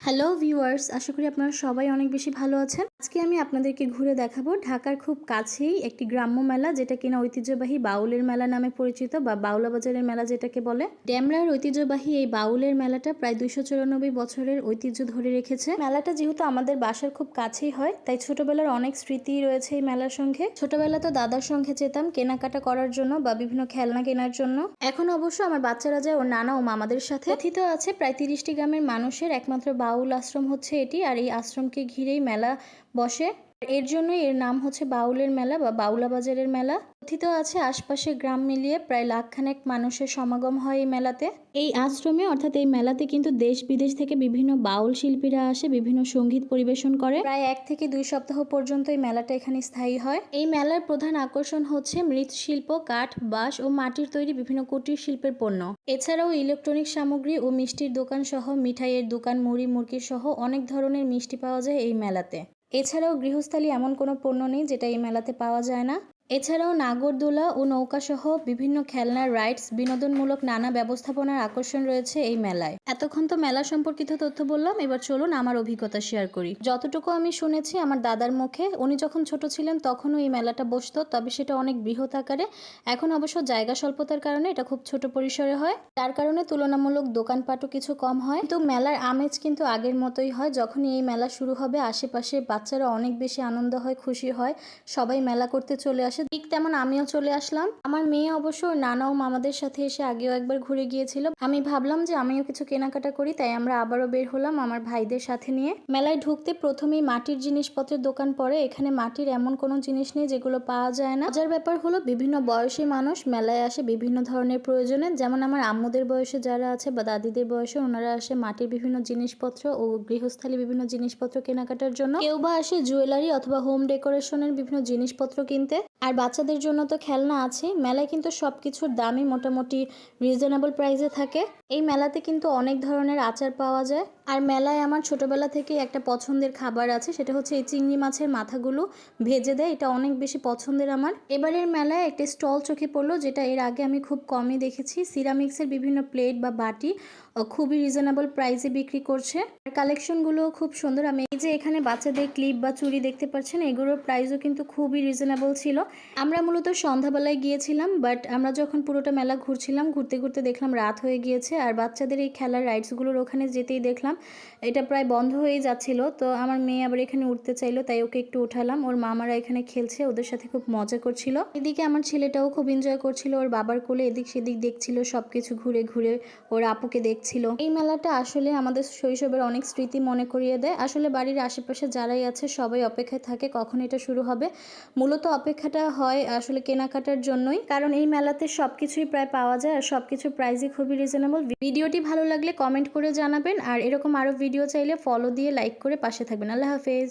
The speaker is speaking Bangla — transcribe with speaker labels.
Speaker 1: হ্যালো ভিউয়ার্স, আশা করি আপনারা সবাই অনেক বেশি ভালো আছেন। আজকে আমি আপনাদেরকে ঘুরে দেখাবো ঢাকার খুব কাছেই একটি গ্রাম্য মেলা, যেটা কিনা ঐতিহ্যবাহী বাউলের মেলা নামে পরিচিত বা বাউলা বাজারের মেলা যেটাকে বলে। ডেমরার ঐতিহ্যবাহী এই বাউলের মেলাটা প্রায় 294 বছরের ঐতিহ্য ধরে রেখেছে। মেলাটা যেহেতু আমাদের বাসার খুব কাছেই হয়, তাই ছোটবেলার অনেক স্মৃতি রয়েছে এই মেলার সঙ্গে। ছোটবেলা তো দাদার সঙ্গে যেতাম কেনাকাটা করার জন্য বা বিভিন্ন খেলনা কেনার জন্য। এখন অবশ্য আমার বাচ্চারা যায় ওর নানা ও মামাদের সাথে। কথিত আছে প্রায় 30টি গ্রামের মানুষের একমাত্র বাউল আশ্রম হচ্ছে এটি, আর এই আশ্রমকে ঘিরেই মেলা বসে। এর জন্যই এর নাম হচ্ছে বাউলের মেলা বা বাউলা বাজারের মেলা। কথিত আছে আশপাশের গ্রাম মিলিয়ে প্রায় লাখখানেক মানুষের সমাগম হয় এই মেলাতে। এই আশ্রমে অর্থাৎ এই মেলাতে কিন্তু দেশ বিদেশ থেকে বিভিন্ন বাউল শিল্পীরা আসে, বিভিন্ন সঙ্গীত পরিবেশন করে। প্রায় 1 থেকে 2 সপ্তাহ পর্যন্ত এই মেলাটা এখানে স্থায়ী হয়। এই মেলার প্রধান আকর্ষণ হচ্ছে মৃৎশিল্প, কাঠ, বাঁশ ও মাটির তৈরি বিভিন্ন কুটির শিল্পের পণ্য। এছাড়াও ইলেকট্রনিক সামগ্রী ও মিষ্টির দোকান সহ মিঠাইয়ের দোকান, মুড়ি মুরগি সহ অনেক ধরনের মিষ্টি পাওয়া যায় এই মেলাতে। এছাড়াও গৃহস্থালী এমন কোনো পণ্য নেই যেটা এই মেলাতে পাওয়া যায় না। এছাড়াও নাগরদোলা ও নৌকা সহ বিভিন্ন খেলনার রাইডস, বিনোদনমূলক নানা ব্যবস্থাপনার আকর্ষণ রয়েছে এই মেলায়। এতক্ষণ তো মেলা সম্পর্কিত তথ্য বললাম, এবার চলুন আমার অভিজ্ঞতা শেয়ার করি। যতটুকু আমি শুনেছি আমার দাদার মুখে, উনি যখন ছোট ছিলেন তখনও এই মেলাটা বসতো, তবে সেটা অনেক বৃহৎ আকারে। এখন অবশ্য জায়গা স্বল্পতার কারণে এটা খুব ছোট পরিসরে হয়, তার কারণে তুলনামূলক দোকানপাটও কিছু কম হয়। কিন্তু মেলার আমেজ কিন্তু আগের মতোই হয়। যখনই এই মেলা শুরু হবে আশেপাশে বাচ্চারা অনেক বেশি আনন্দ হয়, খুশি হয়, সবাই মেলা করতে চলে আসে। ঠিক তেমন আমিও চলে আসলাম। আমার মেয়ে অবশ্য নানা ও মামাদের সাথে এসে আগেও একবার ঘুরে গিয়েছিল। আমি ভাবলাম যে আমিও কিছু কেনাকাটা করি, তাই আমরা আবারও বের হলাম আমার ভাইদের সাথে নিয়ে। মেলায় ঢুকতে প্রথমেই মাটির জিনিসপত্রের দোকান পড়ে। এখানে মাটির এমন কোনো জিনিস নেই যেগুলো পাওয়া যায় না। মজার ব্যাপার হলো বিভিন্ন বয়সী মানুষ মেলায় আসে বিভিন্ন ধরনের প্রয়োজনে। যেমন আমার আম্মুদের বয়সে যারা আছে বা দাদিদের বয়সে, ওনারা আসে মাটির বিভিন্ন জিনিসপত্র ও গৃহস্থালী বিভিন্ন জিনিসপত্র কেনাকাটার জন্য। কেউ বা আসে জুয়েলারি অথবা হোম ডেকোরেশনের বিভিন্ন জিনিসপত্র কিনতে। আর বাচ্চাদের জন্য তো খেলনা আছে। মেলায় কিন্তু সবকিছুর দামই মোটামুটি রিজনেবল প্রাইসে থাকে। এই মেলাতে কিন্তু অনেক ধরনের আচার পাওয়া যায়। আর মেলায় আমার ছোটবেলা থেকে একটা পছন্দের খাবার আছে, সেটা হচ্ছে এই চিংড়ি মাছের মাথাগুলো ভেজে দেয়। এটা অনেক বেশি পছন্দের আমার। এবারের মেলায় একটা স্টল চোখে পড়লো, যেটা এর আগে আমি খুব কমই দেখেছি। সিরামিক্সের বিভিন্ন প্লেট বা বাটি খুবই রিজনেবল প্রাইসে বিক্রি করছে। আর কালেকশনগুলো খুব সুন্দর। আমি এই যে এখানে বাচ্চাদের ক্লিপ বা চুড়ি দেখতে পাচ্ছেন, এগুলোর প্রাইসও কিন্তু খুবই রিজনেবল ছিল। আমরা মূলত সন্ধ্যাবেলায় গিয়েছিলাম, বাট আমরা যখন পুরোটা মেলা ঘুরছিলাম, ঘুরতে ঘুরতে দেখলাম রাত হয়ে গিয়েছে। আর বাচ্চাদের এই খেলার রাইডসগুলোর ওখানে যেতেই দেখলাম এটা প্রায় বন্ধ হয়ে যাচ্ছিল। তো আমার মেয়ে আবার এখানে উঠতে চাইলো, তাই ওকে একটু উঠালাম। ওর মামারা এখানে খেলছে, ওদের সাথে খুব মজা করছিল। এদিকে আমার ছেলেটাও খুব এনজয় করছিল, ওর বাবার কোলে এদিক সেদিক দেখছিল, সবকিছু ঘুরে ঘুরে ওর আপুকে দেখছিল। এই মেলাটা আসলে আমাদের শৈশবের অনেক স্মৃতি মনে করিয়ে দেয়। আসলে বাড়ির আশেপাশে যারাই আছে সবাই অপেক্ষায় থাকে কখন এটা শুরু হবে। মূলত অপেক্ষাটা হয় আসলে কেনাকাটার জন্যই, কারণ এই মেলাতে সবকিছুই প্রায় পাওয়া যায় আর সবকিছুর প্রাইসই খুবই রিজনেবল। ভিডিওটি ভালো লাগলে কমেন্ট করে জানাবেন, আর এরকম আরও ভিডিও চাইলে ফলো দিয়ে লাইক করে পাশে থাকবেন। আল্লাহ হাফেজ।